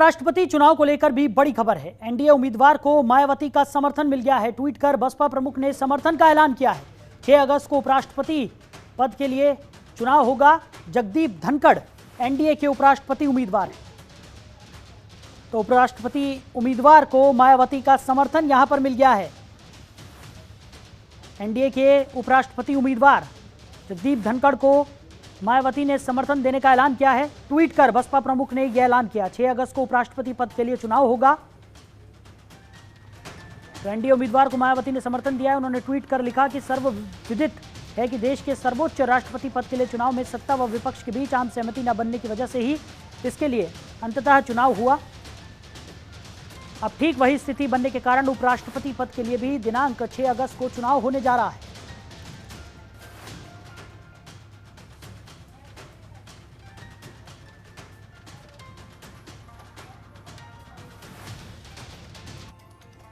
उपराष्ट्रपति चुनाव को लेकर भी बड़ी खबर है। एनडीए उम्मीदवार को मायावती का समर्थन मिल गया है। ट्वीट कर बसपा प्रमुख ने समर्थन का ऐलान किया है। 6 अगस्त को उपराष्ट्रपति पद के लिए चुनाव होगा। जगदीप धनखड़ एनडीए के उपराष्ट्रपति उम्मीदवार हैं। तो उपराष्ट्रपति उम्मीदवार को मायावती का समर्थन यहां पर मिल गया है। एनडीए के उपराष्ट्रपति उम्मीदवार जगदीप धनखड़ को मायावती ने समर्थन देने का ऐलान किया है। ट्वीट कर बसपा प्रमुख ने यह ऐलान किया। 6 अगस्त को उपराष्ट्रपति पद के लिए चुनाव होगा। तो एनडीए उम्मीदवार को मायावती ने समर्थन दिया है। उन्होंने ट्वीट कर लिखा कि सर्वविदित है कि देश के सर्वोच्च राष्ट्रपति पद के लिए चुनाव में सत्ता व विपक्ष के बीच आम सहमति न बनने की वजह से ही इसके लिए अंततः चुनाव हुआ। अब ठीक वही स्थिति बनने के कारण उपराष्ट्रपति पद के लिए भी दिनांक 6 अगस्त को चुनाव होने जा रहा है।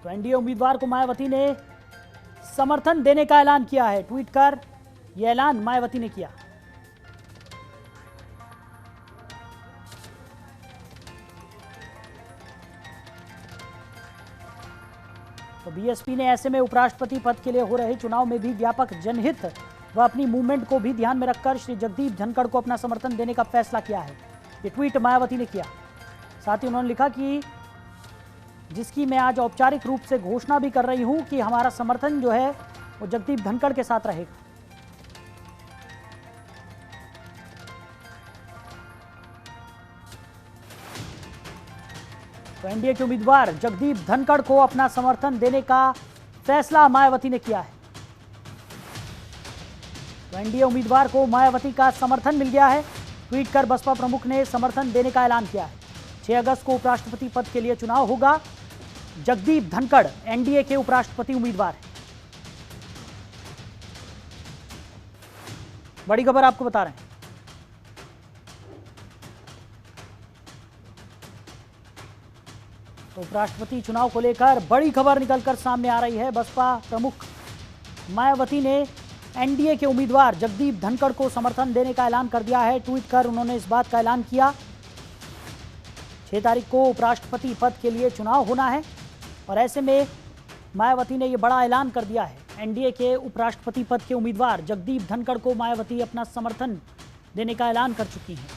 तो एनडीए उम्मीदवार को मायावती ने समर्थन देने का ऐलान किया है। ट्वीट कर यह ऐलान मायावती ने किया। तो बीएसपी ने ऐसे में उपराष्ट्रपति पद के लिए हो रहे चुनाव में भी व्यापक जनहित व अपनी मूवमेंट को भी ध्यान में रखकर श्री जगदीप धनखड़ को अपना समर्थन देने का फैसला किया है। ये ट्वीट मायावती ने किया। साथ ही उन्होंने लिखा कि जिसकी मैं आज औपचारिक रूप से घोषणा भी कर रही हूं कि हमारा समर्थन जो है वो जगदीप धनखड़ के साथ रहेगा। तो एनडीए के उम्मीदवार जगदीप धनखड़ को अपना समर्थन देने का फैसला मायावती ने किया है। तो एनडीए उम्मीदवार को मायावती का समर्थन मिल गया है। ट्वीट कर बसपा प्रमुख ने समर्थन देने का ऐलान किया है। 6 अगस्त को उपराष्ट्रपति पद के लिए चुनाव होगा। जगदीप धनखड़ एनडीए के उपराष्ट्रपति उम्मीदवार हैं। बड़ी खबर आपको बता रहे हैं। तो उपराष्ट्रपति चुनाव को लेकर बड़ी खबर निकलकर सामने आ रही है। बसपा प्रमुख मायावती ने एनडीए के उम्मीदवार जगदीप धनखड़ को समर्थन देने का ऐलान कर दिया है। ट्वीट कर उन्होंने इस बात का ऐलान किया 6 तारीख को उपराष्ट्रपति पद के लिए चुनाव होना है और ऐसे में मायावती ने यह बड़ा ऐलान कर दिया है। एनडीए के उपराष्ट्रपति पद के उम्मीदवार जगदीप धनखड़ को मायावती अपना समर्थन देने का ऐलान कर चुकी हैं।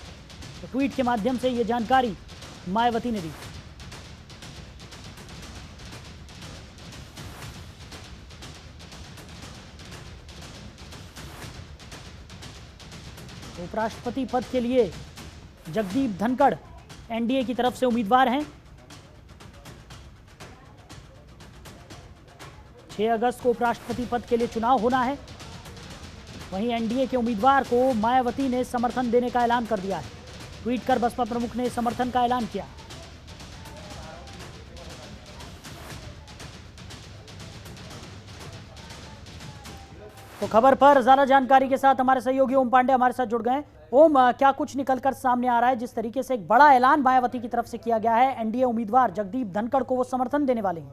तो ट्वीट के माध्यम से यह जानकारी मायावती ने दी। उपराष्ट्रपति पद के लिए जगदीप धनखड़ एनडीए की तरफ से उम्मीदवार हैं। 6 अगस्त को उपराष्ट्रपति पद के लिए चुनाव होना है। वहीं एनडीए के उम्मीदवार को मायावती ने समर्थन देने का ऐलान कर दिया है। ट्वीट कर बसपा प्रमुख ने समर्थन का ऐलान किया। तो खबर पर ज्यादा जानकारी के साथ हमारे सहयोगी ओम पांडे हमारे साथ जुड़ गए। ओम, क्या कुछ निकलकर सामने आ रहा है? जिस तरीके से एक बड़ा ऐलान मायावती की तरफ से किया गया है, एनडीए उम्मीदवार जगदीप धनखड़ को वो समर्थन देने वाले हैं।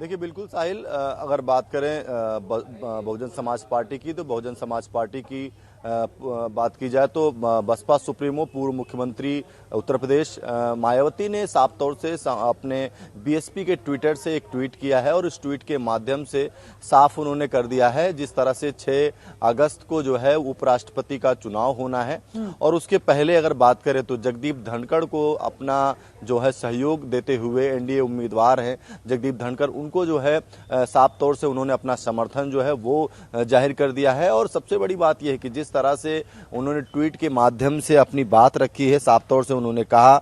देखिए, बिल्कुल साहिल, अगर बात करें बहुजन समाज पार्टी की, तो बहुजन समाज पार्टी की बात की जाए तो बसपा सुप्रीमो पूर्व मुख्यमंत्री उत्तर प्रदेश मायावती ने साफ तौर से अपने बीएसपी के ट्विटर से एक ट्वीट किया है और इस ट्वीट के माध्यम से साफ उन्होंने कर दिया है जिस तरह से 6 अगस्त को जो है उपराष्ट्रपति का चुनाव होना है। और उसके पहले अगर बात करें तो जगदीप धनखड़ को अपना जो है सहयोग देते हुए एनडीए उम्मीदवार हैं जगदीप धनखड़, उनको जो है साफ तौर से उन्होंने अपना समर्थन जो है वो जाहिर कर दिया है। और सबसे बड़ी बात यह है कि जिस तरह से उन्होंने ट्वीट के माध्यम से अपनी बात रखी है, साफ तौर से उन्होंने कहा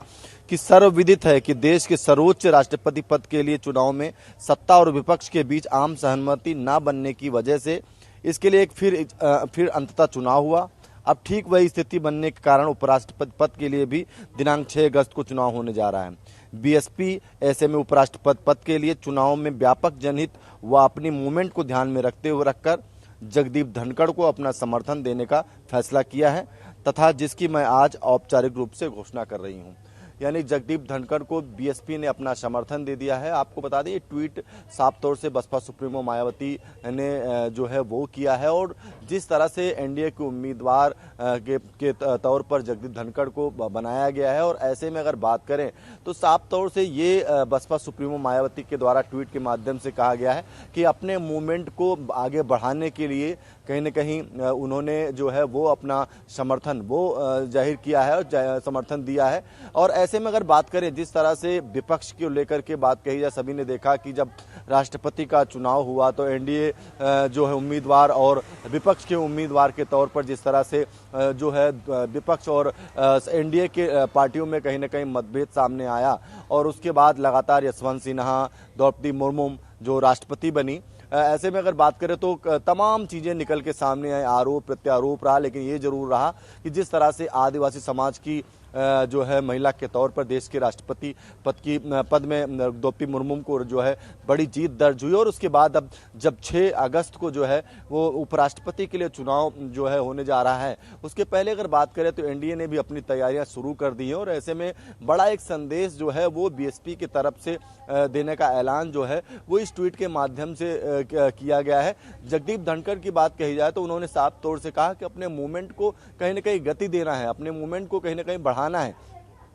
कि सर्वविदित है कि देश के सर्वोच्च राष्ट्रपति पद के लिए चुनाव में सत्ता और विपक्ष के बीच आम सहमति न बनने की वजह से इसके लिए एक फिर अंततः चुनाव हुआ। अब ठीक वही स्थिति बनने के कारण उपराष्ट्रपति पद के लिए भी दिनांक 6 अगस्त को चुनाव होने जा रहा है। बीएसपी ऐसे में उपराष्ट्रपति पद के लिए चुनाव में व्यापक जनहित व अपनी मूवमेंट को ध्यान में रखकर जगदीप धनखड़ को अपना समर्थन देने का फैसला किया है तथा जिसकी मैं आज औपचारिक रूप से घोषणा कर रही हूं। यानी जगदीप धनखड़ को बीएसपी ने अपना समर्थन दे दिया है। आपको बता दें, ये ट्वीट साफ तौर से बसपा सुप्रीमो मायावती ने जो है वो किया है और जिस तरह से एनडीए के उम्मीदवार के तौर पर जगदीप धनखड़ को बनाया गया है, और ऐसे में अगर बात करें तो साफ तौर से ये बसपा सुप्रीमो मायावती के द्वारा ट्वीट के माध्यम से कहा गया है कि अपने मूवमेंट को आगे बढ़ाने के लिए कहीं न कहीं उन्होंने जो है वो अपना समर्थन वो जाहिर किया है और समर्थन दिया है। और ऐसे में अगर बात करें, जिस तरह से विपक्ष को लेकर के बात कही जाए, सभी ने देखा कि जब राष्ट्रपति का चुनाव हुआ तो एनडीए जो है उम्मीदवार और विपक्ष के उम्मीदवार के तौर पर जिस तरह से जो है विपक्ष और एनडीए के पार्टियों में कहीं न कहीं मतभेद सामने आया, और उसके बाद लगातार यशवंत सिन्हा, द्रौपदी मुर्मू जो राष्ट्रपति बनी, ऐसे में अगर बात करें तो तमाम चीज़ें निकल के सामने आए, आरोप प्रत्यारोप रहा, लेकिन ये जरूर रहा कि जिस तरह से आदिवासी समाज की जो है महिला के तौर पर देश के राष्ट्रपति पद में द्रौपदी मुर्मू को जो है बड़ी जीत दर्ज हुई, और उसके बाद अब जब 6 अगस्त को जो है वो उपराष्ट्रपति के लिए चुनाव जो है होने जा रहा है, उसके पहले अगर बात करें तो एनडीए ने भी अपनी तैयारियां शुरू कर दी हैं। और ऐसे में बड़ा एक संदेश जो है वो बीएसपी की तरफ से देने का ऐलान जो है वो इस ट्वीट के माध्यम से किया गया है। जगदीप धनखड़ की बात कही जाए तो उन्होंने साफ तौर से कहा कि अपने मूवमेंट को कहीं ना कहीं गति देना है, अपने मूवमेंट को कहीं ना कहीं बढ़ाना है।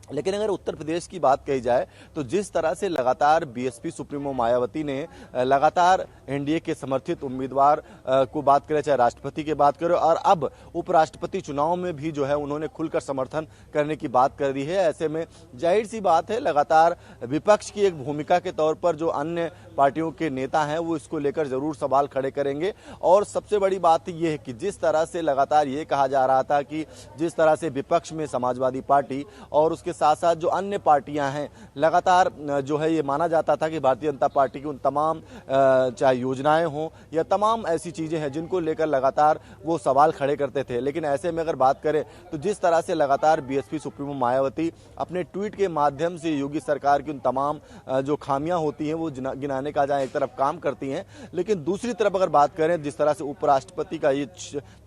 लेकिन अगर उत्तर प्रदेश की बात कही जाए तो जिस तरह से लगातार बीएसपी सुप्रीमो मायावती ने लगातार एनडीए के समर्थित उम्मीदवार को बात करें, चाहे राष्ट्रपति की बात करें, और अब उपराष्ट्रपति चुनाव में भी जो है उन्होंने खुलकर समर्थन करने की बात कर दी है। ऐसे में जाहिर सी बात है, लगातार विपक्ष की एक भूमिका के तौर पर जो अन्य पार्टियों के नेता हैं वो इसको लेकर जरूर सवाल खड़े करेंगे। और सबसे बड़ी बात यह है कि जिस तरह से लगातार ये कहा जा रहा था कि जिस तरह से विपक्ष में समाजवादी पार्टी और उसके साथ साथ जो अन्य पार्टियां हैं, लगातार जो है ये माना जाता था कि भारतीय जनता पार्टी की उन तमाम चाहे योजनाएं हों या तमाम ऐसी चीजें हैं जिनको लेकर लगातार वो सवाल खड़े करते थे। लेकिन ऐसे में अगर बात करें तो जिस तरह से लगातार बीएसपी सुप्रीमो मायावती अपने ट्वीट के माध्यम से योगी सरकार की उन तमाम जो खामियां होती हैं वो गिनाने का जहाँ एक तरफ काम करती हैं, लेकिन दूसरी तरफ अगर बात करें जिस तरह से उपराष्ट्रपति का ये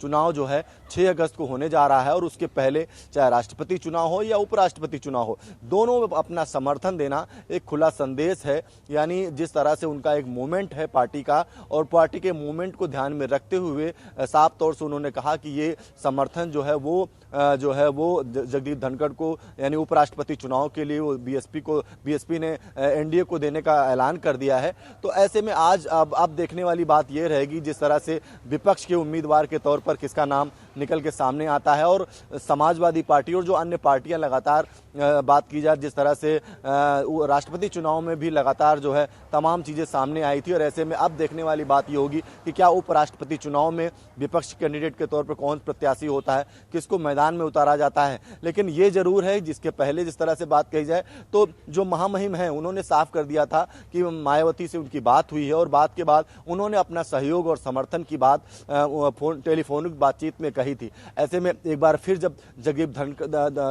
चुनाव जो है 6 अगस्त को होने जा रहा है, और उसके पहले चाहे राष्ट्रपति चुनाव हो या उपराष्ट्रपति चुनाव हो, दोनों में अपना समर्थन देना एक खुला संदेश है। यानी जिस तरह से उनका एक मूवमेंट है पार्टी का, और पार्टी के मूवमेंट को ध्यान में रखते हुए साफ तौर से उन्होंने कहा कि ये समर्थन जो है वो जगदीप धनखड़ को यानी उपराष्ट्रपति चुनाव के लिए वो बीएसपी ने एनडीए को देने का ऐलान कर दिया है। तो ऐसे में आज अब देखने वाली बात ये रहेगी जिस तरह से विपक्ष के उम्मीदवार के तौर पर किसका नाम निकल के सामने आता है, और समाजवादी पार्टी और जो अन्य पार्टियां लगातार बात की जाए, जिस तरह से राष्ट्रपति चुनाव में भी लगातार जो है तमाम चीजें सामने आई थी। और ऐसे में अब देखने वाली बात ये होगी कि क्या उपराष्ट्रपति चुनाव में विपक्ष कैंडिडेट के तौर पर कौन प्रत्याशी होता है, किसको मैदान में उतारा जाता है। लेकिन ये जरूर है, जिसके पहले जिस तरह से बात कही जाए तो जो महामहिम है उन्होंने साफ कर दिया था कि मायावती से उनकी बात हुई है, और बात के बाद उन्होंने अपना सहयोग और समर्थन की बात टेलीफोनिक बातचीत में कही थी। ऐसे में एक बार फिर जब जगदीप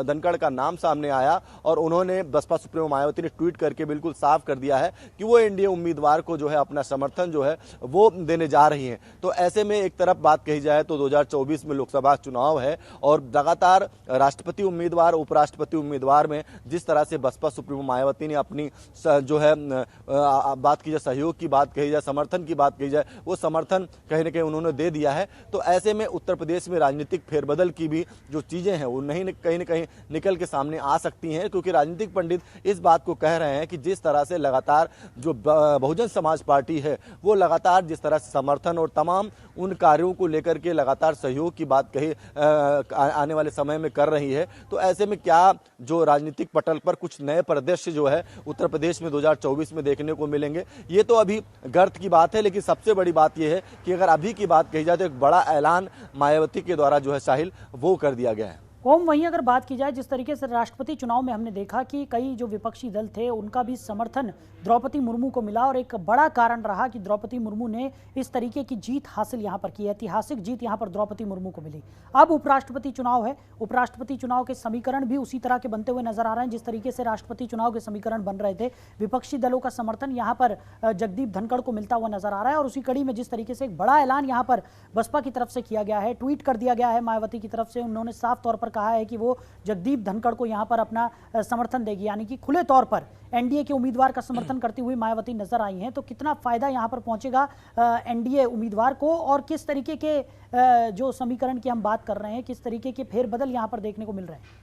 धनखड़ का नाम सामने आया और उन्होंने बसपा सुप्रीमो मायावती ने ट्वीट करके बिल्कुल साफ कर दिया है कि वो एनडीए उम्मीदवार को जो है अपना समर्थन जो है वो देने जा रही हैं। तो ऐसे में एक तरफ बात कही जाए तो 2024 में लोकसभा चुनाव है, और लगातार राष्ट्रपति उम्मीदवार उपराष्ट्रपति उम्मीदवार में जिस तरह से बसपा सुप्रीमो मायावती ने अपनी जो है बात की जाए, सहयोग की बात कही जाए, समर्थन की बात कही जाए, वो समर्थन कहीं ना कहीं उन्होंने दे दिया है। तो ऐसे में उत्तर प्रदेश में राजनीतिक फेरबदल की भी जो चीजें हैं वो कहीं ना कहीं निकल के सामने आ सकती हैं, क्योंकि राजनीतिक पंडित इस बात को कह रहे हैं कि जिस तरह से लगातार जो बहुजन समाज पार्टी है वो लगातार जिस तरह से समर्थन और तमाम उन कार्यों को लेकर के लगातार सहयोग की बात कही आने वाले समय में कर रही है। तो ऐसे में क्या जो राजनीतिक पटल पर कुछ नए परिदृश्य जो है उत्तर प्रदेश में 2024 में देखने को मिलेंगे, ये तो अभी गर्त की बात है। लेकिन सबसे बड़ी बात यह है कि अगर अभी की बात कही जाए तो एक बड़ा ऐलान मायावती के द्वारा जो है साहिल वो कर दिया गया है। ओम, वहीं अगर बात की जाए जिस तरीके से राष्ट्रपति चुनाव में हमने देखा कि कई जो विपक्षी दल थे उनका भी समर्थन द्रौपदी मुर्मू को मिला, और एक बड़ा कारण रहा कि द्रौपदी मुर्मू ने इस तरीके की जीत हासिल यहाँ पर की, ऐतिहासिक जीत यहाँ पर द्रौपदी मुर्मू को मिली। अब उपराष्ट्रपति चुनाव है, उपराष्ट्रपति चुनाव के समीकरण भी उसी तरह के बनते हुए नजर आ रहे हैं जिस तरीके से राष्ट्रपति चुनाव के समीकरण बन रहे थे। विपक्षी दलों का समर्थन यहाँ पर जगदीप धनखड़ को मिलता हुआ नजर आ रहा है, और उसी कड़ी में जिस तरीके से एक बड़ा ऐलान यहाँ पर बसपा की तरफ से किया गया है, ट्वीट कर दिया गया है मायावती की तरफ से, उन्होंने साफ तौर पर कहा है कि वो जगदीप धनखड़ को यहाँ पर अपना समर्थन देगी, यानी कि खुले तौर पर एनडीए के उम्मीदवार का समर्थन करती हुई मायावती नजर आई हैं। तो कितना फायदा यहाँ पर पहुंचेगा एनडीए उम्मीदवार को, और किस तरीके के जो समीकरण की हम बात कर रहे हैं, किस तरीके के फेरबदल यहाँ पर देखने को मिल रहे हैं?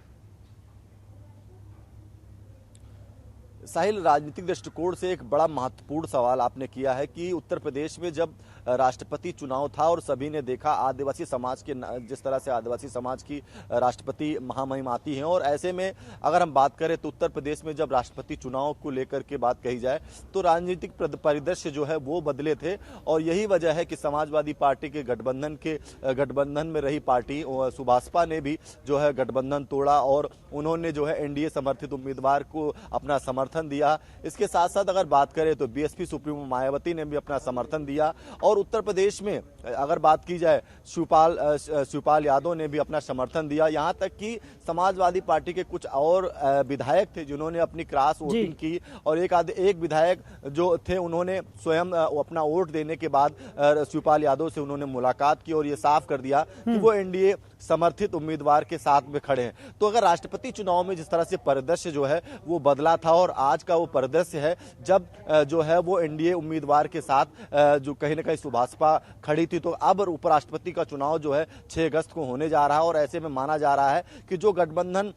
साहिल, राजनीतिक दृष्टिकोण से एक बड़ा महत्वपूर्ण सवाल आपने किया है कि उत्तर प्रदेश में जब राष्ट्रपति चुनाव था और सभी ने देखा आदिवासी समाज के, जिस तरह से आदिवासी समाज की राष्ट्रपति महामहिम आती हैं, और ऐसे में अगर हम बात करें तो उत्तर प्रदेश में जब राष्ट्रपति चुनाव को लेकर के बात कही जाए तो राजनीतिक परिदृश्य जो है वो बदले थे। और यही वजह है कि समाजवादी पार्टी के गठबंधन में रही पार्टी सुभाषपा ने भी जो है गठबंधन तोड़ा और उन्होंने जो है एनडीए समर्थित उम्मीदवार को अपना समर्थन दिया। इसके साथ साथ अगर बात करें तो बीएसपी सुप्रीमो मायावती ने भी अपना समर्थन दिया, और उत्तर प्रदेश में अगर बात की जाए शिवपाल यादव ने भी अपना समर्थन दिया। यहां तक कि समाजवादी पार्टी के कुछ और विधायक थे जिन्होंने अपनी क्रॉस वोटिंग की, और एक विधायक जो थे उन्होंने स्वयं अपना वोट देने के बाद शिवपाल यादव से उन्होंने मुलाकात की और ये साफ कर दिया कि वो एनडीए समर्थित उम्मीदवार के साथ में खड़े हैं। तो अगर राष्ट्रपति चुनाव में जिस तरह से परिदृश्य जो है वो बदला था और आज का वो परिदृश्य है जब जो है वो एनडीए उम्मीदवार के साथ जो कहीं ना कहीं सुभाषपा खड़ी थी, तो अब उपराष्ट्रपति का चुनाव जो है 6 अगस्त को होने जा रहा है। और ऐसे में माना जा रहा है कि जो गठबंधन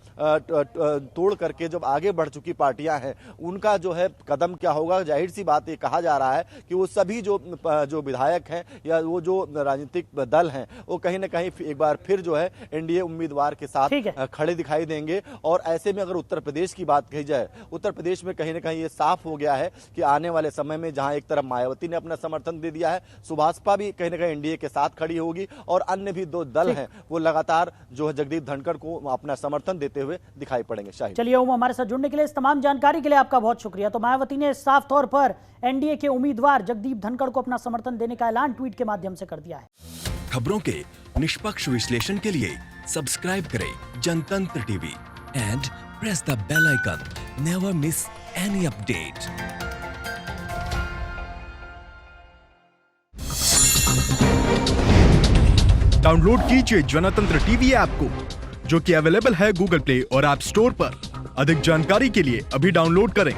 तोड़ करके जब आगे बढ़ चुकी पार्टियां हैं उनका जो है कदम क्या होगा। जाहिर सी बात ये कहा जा रहा है कि वो सभी जो विधायक हैं या वो जो राजनीतिक दल हैं वो कहीं ना कहीं एक बार फिर जो है एनडीए उम्मीदवार के साथ खड़े दिखाई देंगे। और ऐसे में अगर उत्तर प्रदेश की बात कही जाए, उत्तर प्रदेश में कहीं ना कहीं ये साफ हो गया है कि आने वाले समय में जहां एक तरफ मायावती ने अपना समर्थन दे दिया है, सुभाषपा भी कहीं ना कहीं एनडीए के साथ खड़ी होगी, और अन्य भी 2 दल हैं वो लगातार जो है जगदीप धनखड़ को अपना समर्थन देते हुए दिखाई पड़ेंगे। शाहिद, चलिए ओम, हमारे साथ जुड़ने के लिए, इस तमाम जानकारी के लिए आपका बहुत शुक्रिया। तो मायावती ने साफ तौर पर एनडीए के उम्मीदवार जगदीप धनखड़ को अपना समर्थन देने का ऐलान ट्वीट के माध्यम से कर दिया है। खबरों के निष्पक्ष विश्लेषण के लिए सब्सक्राइब करें Jantantra TV and press the bell icon. Never miss any update. Download कीजिए जनतंत्र टीवी ऐप को, जो कि अवेलेबल है गूगल प्ले और ऐप स्टोर पर। अधिक जानकारी के लिए अभी डाउनलोड करें।